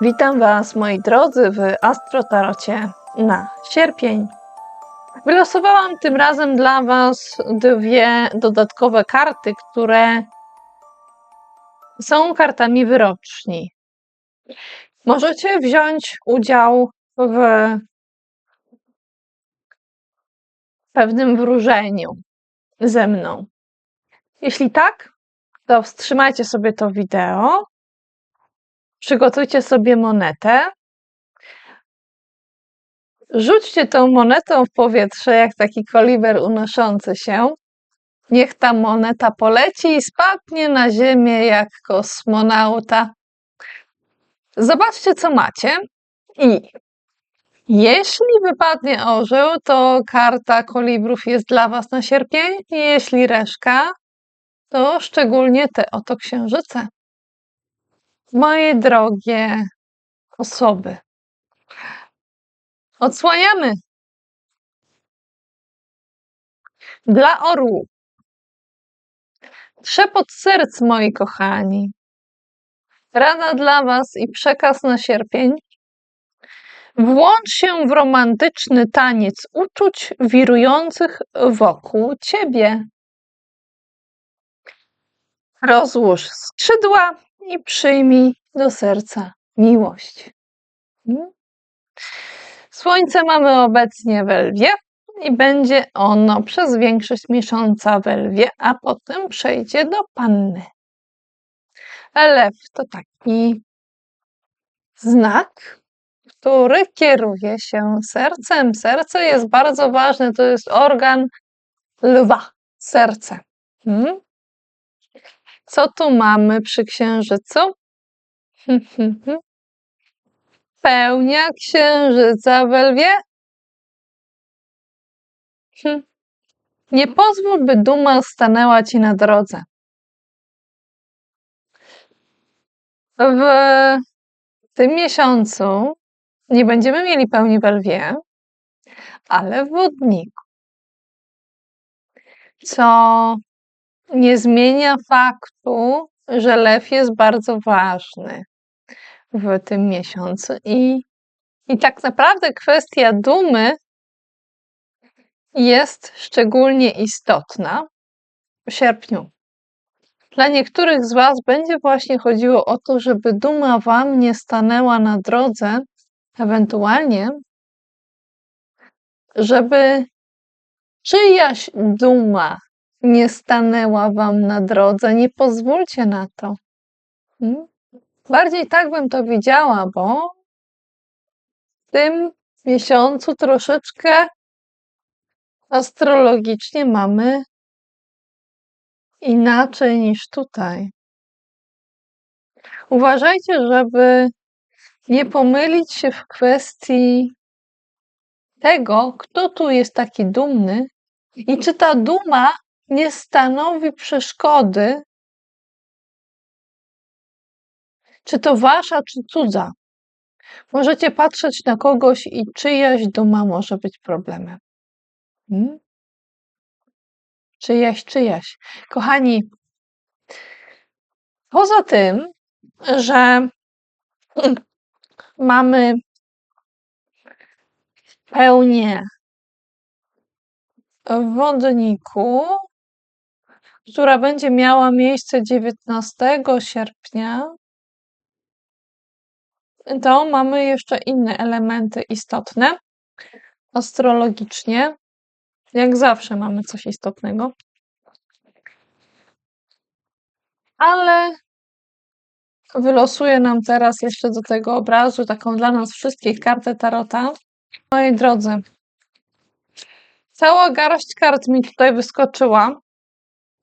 Witam Was, moi drodzy, w Astrotarocie na sierpień. Wylosowałam tym razem dla Was dwie dodatkowe karty, które są kartami wyroczni. Możecie wziąć udział w pewnym wróżeniu ze mną. Jeśli tak, to wstrzymajcie sobie to wideo, przygotujcie sobie monetę, rzućcie tą monetą w powietrze jak taki koliber unoszący się. Niech ta moneta poleci i spadnie na ziemię jak kosmonauta. Zobaczcie, co macie. I jeśli wypadnie orzeł, to karta kolibrów jest dla Was na sierpień. Jeśli reszka, to szczególnie te oto księżyce. Moje drogie osoby, odsłaniamy. Dla orłów. Trzepot serc, moi kochani. Rada dla Was i przekaz na sierpień. Włącz się w romantyczny taniec uczuć wirujących wokół ciebie. Rozłóż skrzydła i przyjmij do serca miłość. Słońce mamy obecnie we Lwie i będzie ono przez większość miesiąca we Lwie, a potem przejdzie do Panny. Lew to taki znak, który kieruje się sercem. Serce jest bardzo ważne, to jest organ lwa, serce. Co tu mamy przy księżycu? Pełnia księżyca we Lwie. Nie pozwól, by duma stanęła ci na drodze. W tym miesiącu nie będziemy mieli pełni we Lwie, ale w Wodniku. Co nie zmienia faktu, że lew jest bardzo ważny w tym miesiącu i tak naprawdę kwestia dumy jest szczególnie istotna w sierpniu. Dla niektórych z Was będzie właśnie chodziło o to, żeby duma Wam nie stanęła na drodze, ewentualnie, żeby czyjaś duma nie stanęła Wam na drodze. Nie pozwólcie na to. Bardziej tak bym to widziała, bo w tym miesiącu troszeczkę astrologicznie mamy inaczej niż tutaj. Uważajcie, żeby nie pomylić się w kwestii tego, kto tu jest taki dumny i czy ta duma nie stanowi przeszkody, czy to wasza, czy cudza. Możecie patrzeć na kogoś i czyjaś duma może być problemem. Czyjaś. Kochani, poza tym, że mamy pełnię w Wodniku, która będzie miała miejsce 19 sierpnia, to mamy jeszcze inne elementy istotne. Astrologicznie, jak zawsze mamy coś istotnego. Ale wylosuję nam teraz jeszcze do tego obrazu taką dla nas wszystkich kartę tarota. Moi drodzy, cała garść kart mi tutaj wyskoczyła,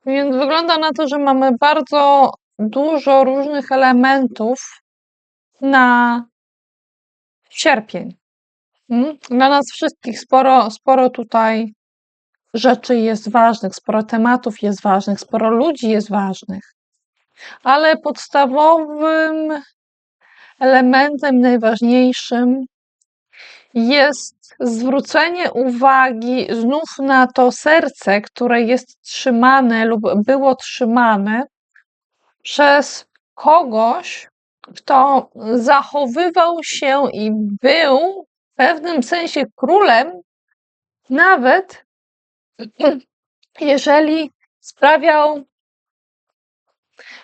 więc wygląda na to, że mamy bardzo dużo różnych elementów na sierpień. Dla nas wszystkich sporo tutaj rzeczy jest ważnych, sporo tematów jest ważnych, sporo ludzi jest ważnych. Ale podstawowym elementem najważniejszym jest zwrócenie uwagi znów na to serce, które jest trzymane lub było trzymane przez kogoś, kto zachowywał się i był w pewnym sensie królem, nawet jeżeli sprawiał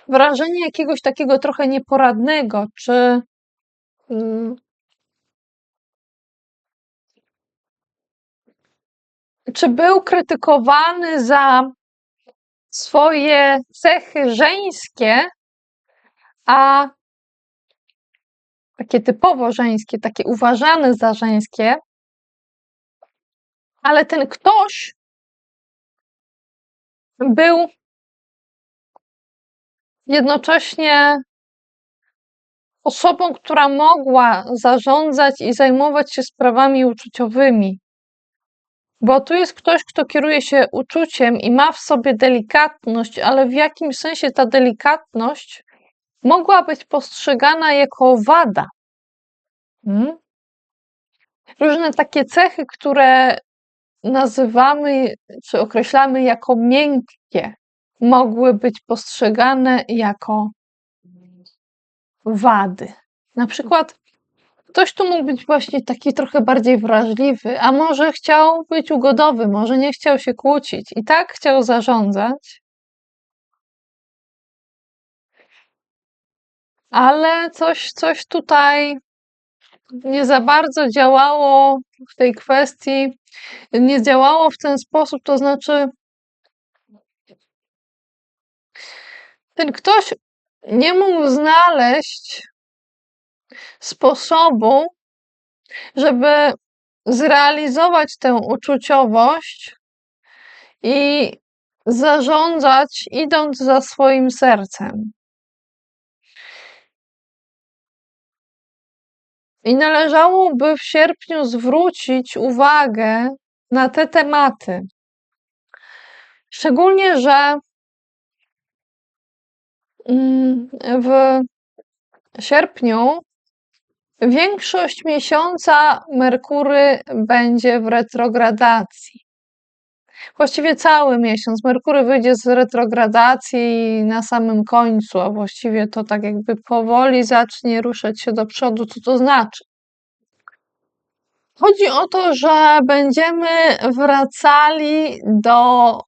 wrażenie jakiegoś takiego trochę nieporadnego, mm, czy był krytykowany za swoje cechy żeńskie, a takie typowo żeńskie, takie uważane za żeńskie, ale ten ktoś był jednocześnie osobą, która mogła zarządzać i zajmować się sprawami uczuciowymi. Bo tu jest ktoś, kto kieruje się uczuciem i ma w sobie delikatność, ale w jakimś sensie ta delikatność mogła być postrzegana jako wada. Różne takie cechy, które nazywamy czy określamy jako miękkie, mogły być postrzegane jako wady. Na przykład ktoś tu mógł być właśnie taki trochę bardziej wrażliwy, a może chciał być ugodowy, może nie chciał się kłócić i tak chciał zarządzać, ale coś tutaj nie za bardzo działało w tej kwestii, nie działało w ten sposób, to znaczy ten ktoś nie mógł znaleźć sposobu, żeby zrealizować tę uczuciowość i zarządzać, idąc za swoim sercem. I należałoby w sierpniu zwrócić uwagę na te tematy. Szczególnie, że w sierpniu większość miesiąca Merkury będzie w retrogradacji. Właściwie cały miesiąc. Merkury wyjdzie z retrogradacji na samym końcu, a właściwie to tak jakby powoli zacznie ruszać się do przodu. Co to znaczy? Chodzi o to, że będziemy wracali do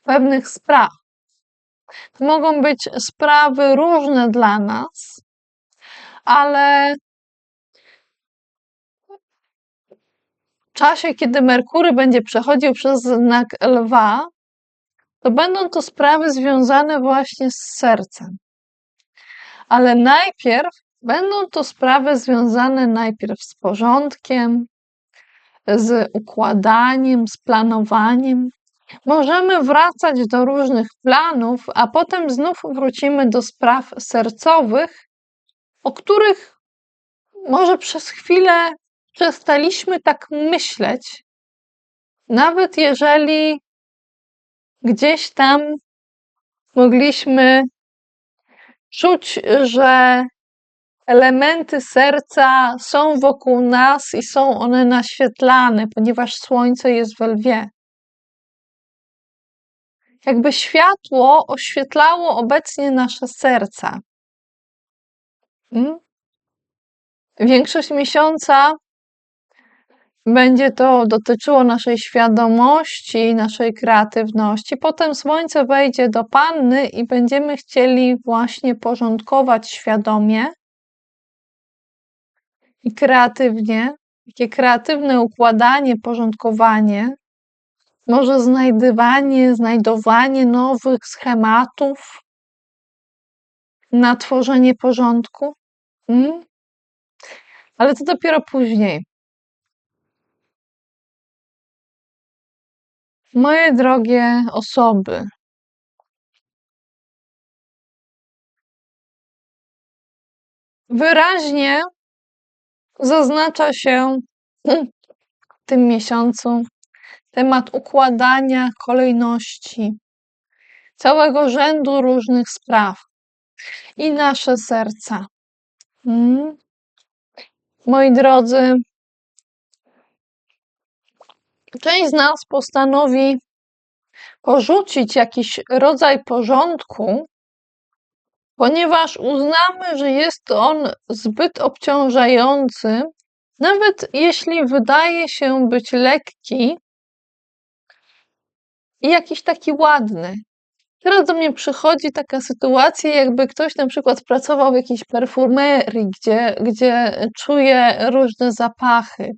pewnych spraw. To mogą być sprawy różne dla nas, ale w czasie, kiedy Merkury będzie przechodził przez znak Lwa, to będą to sprawy związane właśnie z sercem. Ale najpierw będą to sprawy związane najpierw z porządkiem, z układaniem, z planowaniem. Możemy wracać do różnych planów, a potem znów wrócimy do spraw sercowych, o których może przez chwilę przestaliśmy tak myśleć, nawet jeżeli gdzieś tam mogliśmy czuć, że elementy serca są wokół nas i są one naświetlane, ponieważ słońce jest we lwie. Jakby światło oświetlało obecnie nasze serca. Większość miesiąca będzie to dotyczyło naszej świadomości, naszej kreatywności. Potem słońce wejdzie do Panny i będziemy chcieli właśnie porządkować świadomie i kreatywnie. Takie kreatywne układanie, porządkowanie, może znajdowanie nowych schematów na tworzenie porządku. Ale to dopiero później. Moje drogie osoby, wyraźnie zaznacza się w tym miesiącu temat układania kolejności całego rzędu różnych spraw i nasze serca. Moi drodzy, część z nas postanowi porzucić jakiś rodzaj porządku, ponieważ uznamy, że jest on zbyt obciążający, nawet jeśli wydaje się być lekki i jakiś taki ładny. Teraz do mnie przychodzi taka sytuacja, jakby ktoś na przykład pracował w jakiejś perfumerii, gdzie czuje różne zapachy.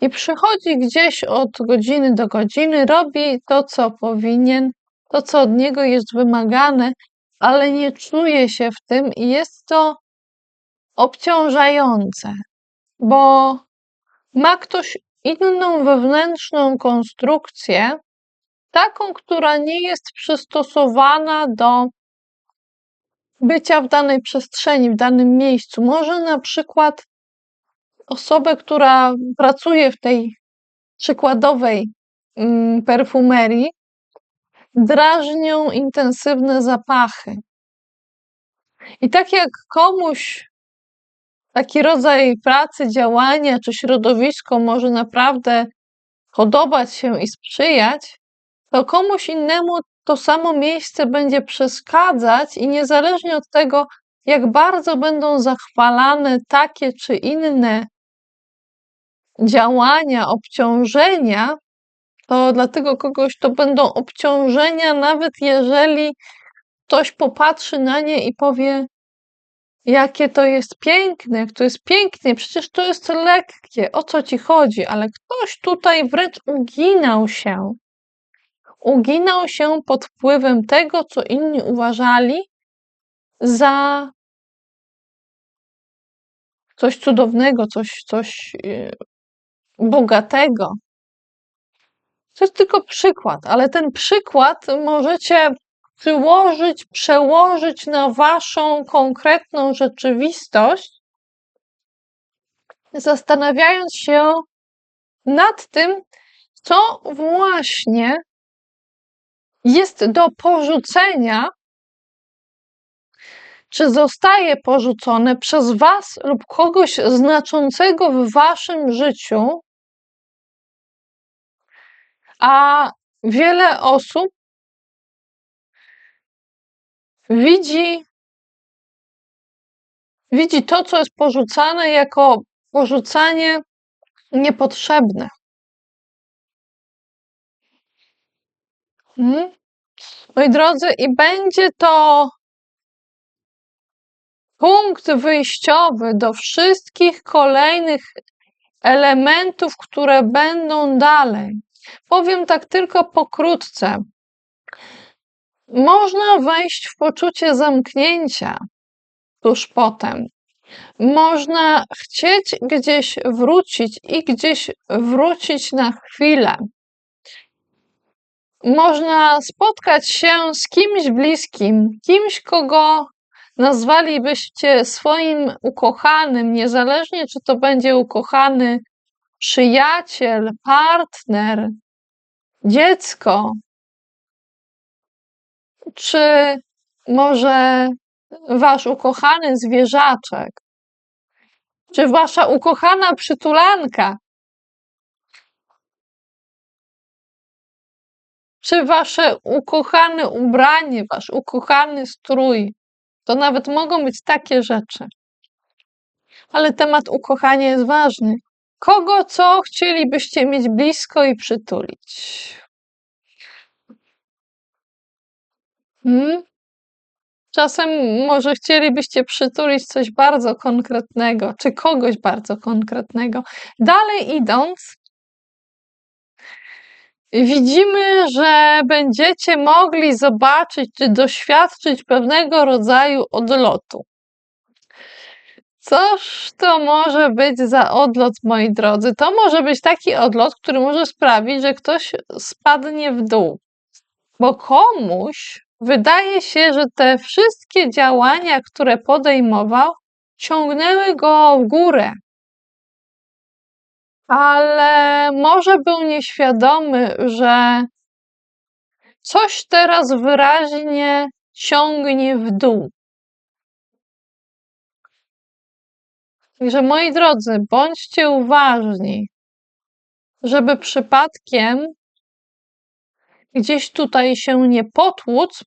I przychodzi gdzieś od godziny do godziny, robi to, co powinien, to, co od niego jest wymagane, ale nie czuje się w tym i jest to obciążające, bo ma ktoś inną wewnętrzną konstrukcję, taką, która nie jest przystosowana do bycia w danej przestrzeni, w danym miejscu. Może na przykład osobę, która pracuje w tej przykładowej perfumerii, drażnią intensywne zapachy. I tak jak komuś taki rodzaj pracy, działania czy środowisko może naprawdę podobać się i sprzyjać, to komuś innemu to samo miejsce będzie przeszkadzać i niezależnie od tego, jak bardzo będą zachwalane takie czy inne działania, obciążenia, to dla tego kogoś to będą obciążenia, nawet jeżeli ktoś popatrzy na nie i powie, jakie to jest piękne, jak to jest pięknie, przecież to jest lekkie, o co ci chodzi, ale ktoś tutaj wręcz uginał się pod wpływem tego, co inni uważali za coś cudownego, coś bogatego. To jest tylko przykład, ale ten przykład możecie przełożyć na waszą konkretną rzeczywistość, zastanawiając się nad tym, co właśnie jest do porzucenia, czy zostaje porzucone przez was lub kogoś znaczącego w waszym życiu, a wiele osób widzi to, co jest porzucane, jako porzucanie niepotrzebne. Moi drodzy, i będzie to punkt wyjściowy do wszystkich kolejnych elementów, które będą dalej. Powiem tak tylko pokrótce. Można wejść w poczucie zamknięcia tuż potem. Można chcieć gdzieś wrócić i gdzieś wrócić na chwilę. Można spotkać się z kimś bliskim, kimś, kogo nazwalibyście swoim ukochanym, niezależnie czy to będzie ukochany przyjaciel, partner, dziecko, czy może wasz ukochany zwierzaczek, czy wasza ukochana przytulanka, czy wasze ukochane ubranie, wasz ukochany strój. To nawet mogą być takie rzeczy. Ale temat ukochania jest ważny. Kogo, co chcielibyście mieć blisko i przytulić? Czasem może chcielibyście przytulić coś bardzo konkretnego, czy kogoś bardzo konkretnego. Dalej idąc, widzimy, że będziecie mogli zobaczyć, czy doświadczyć pewnego rodzaju odlotu. Cóż to może być za odlot, moi drodzy? To może być taki odlot, który może sprawić, że ktoś spadnie w dół, bo komuś wydaje się, że te wszystkie działania, które podejmował, ciągnęły go w górę. Ale może był nieświadomy, że coś teraz wyraźnie ciągnie w dół. Także moi drodzy, bądźcie uważni, żeby przypadkiem gdzieś tutaj się nie potłuc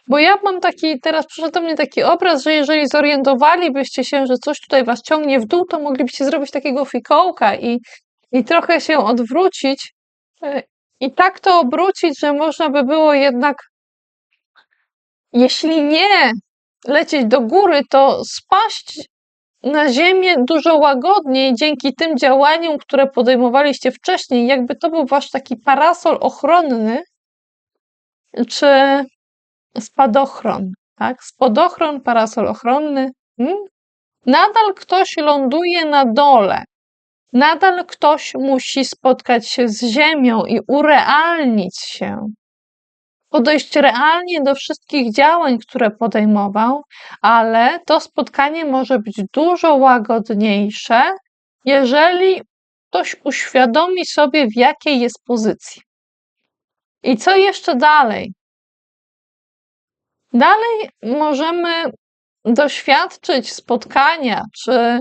Bo ja mam teraz przyszedł do mnie taki obraz, że jeżeli zorientowalibyście się, że coś tutaj was ciągnie w dół, to moglibyście zrobić takiego fikołka i trochę się odwrócić i tak to obrócić, że można by było jednak, jeśli nie lecieć do góry, to spaść na ziemię dużo łagodniej dzięki tym działaniom, które podejmowaliście wcześniej. Jakby to był wasz taki parasol ochronny, czy spadochron, tak? Spadochron, parasol ochronny. Nadal ktoś ląduje na dole. Nadal ktoś musi spotkać się z ziemią i urealnić się. Podejść realnie do wszystkich działań, które podejmował, ale to spotkanie może być dużo łagodniejsze, jeżeli ktoś uświadomi sobie, w jakiej jest pozycji. I co jeszcze dalej? Dalej możemy doświadczyć spotkania czy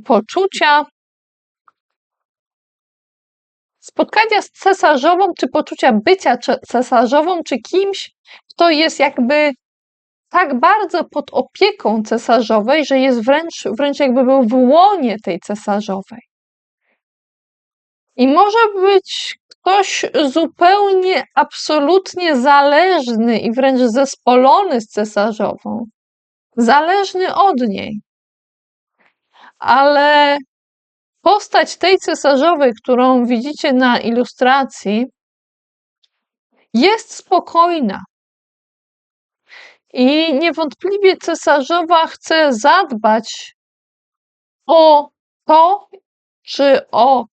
poczucia, spotkania z cesarzową, czy poczucia bycia cesarzową, czy kimś, kto jest jakby tak bardzo pod opieką cesarzowej, że jest wręcz jakby był w łonie tej cesarzowej. I może być ktoś zupełnie, absolutnie zależny i wręcz zespolony z cesarzową, zależny od niej. Ale postać tej cesarzowej, którą widzicie na ilustracji, jest spokojna. I niewątpliwie cesarzowa chce zadbać o to, czy o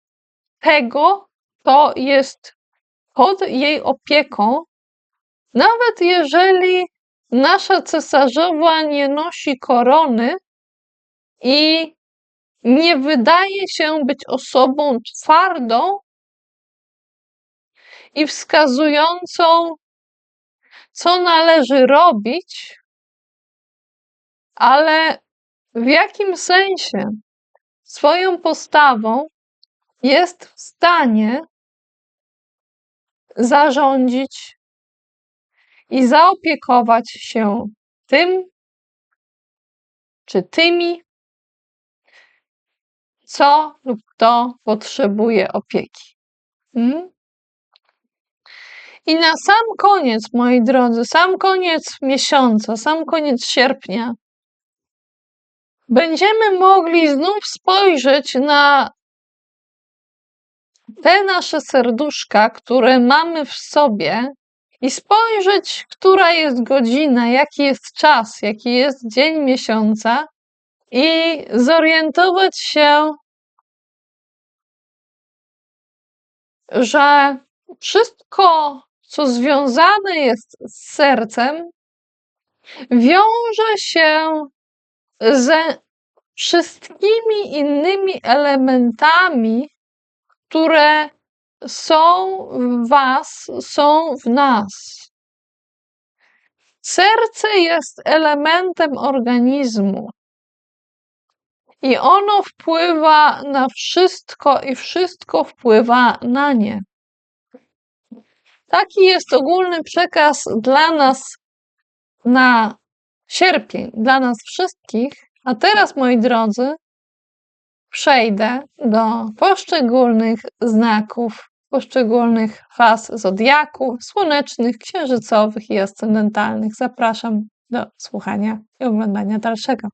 tego, kto jest pod jej opieką, nawet jeżeli nasza cesarzowa nie nosi korony i nie wydaje się być osobą twardą i wskazującą, co należy robić, ale w jakim sensie swoją postawą jest w stanie zarządzić i zaopiekować się tym czy tymi, co lub kto potrzebuje opieki. I na sam koniec, moi drodzy, sam koniec miesiąca, sam koniec sierpnia, będziemy mogli znów spojrzeć na te nasze serduszka, które mamy w sobie i spojrzeć, która jest godzina, jaki jest czas, jaki jest dzień miesiąca i zorientować się, że wszystko, co związane jest z sercem, wiąże się ze wszystkimi innymi elementami, które są w was, są w nas. Serce jest elementem organizmu i ono wpływa na wszystko i wszystko wpływa na nie. Taki jest ogólny przekaz dla nas na sierpień, dla nas wszystkich. A teraz, moi drodzy, przejdę do poszczególnych znaków, poszczególnych faz zodiaku, słonecznych, księżycowych i ascendentalnych. Zapraszam do słuchania i oglądania dalszego.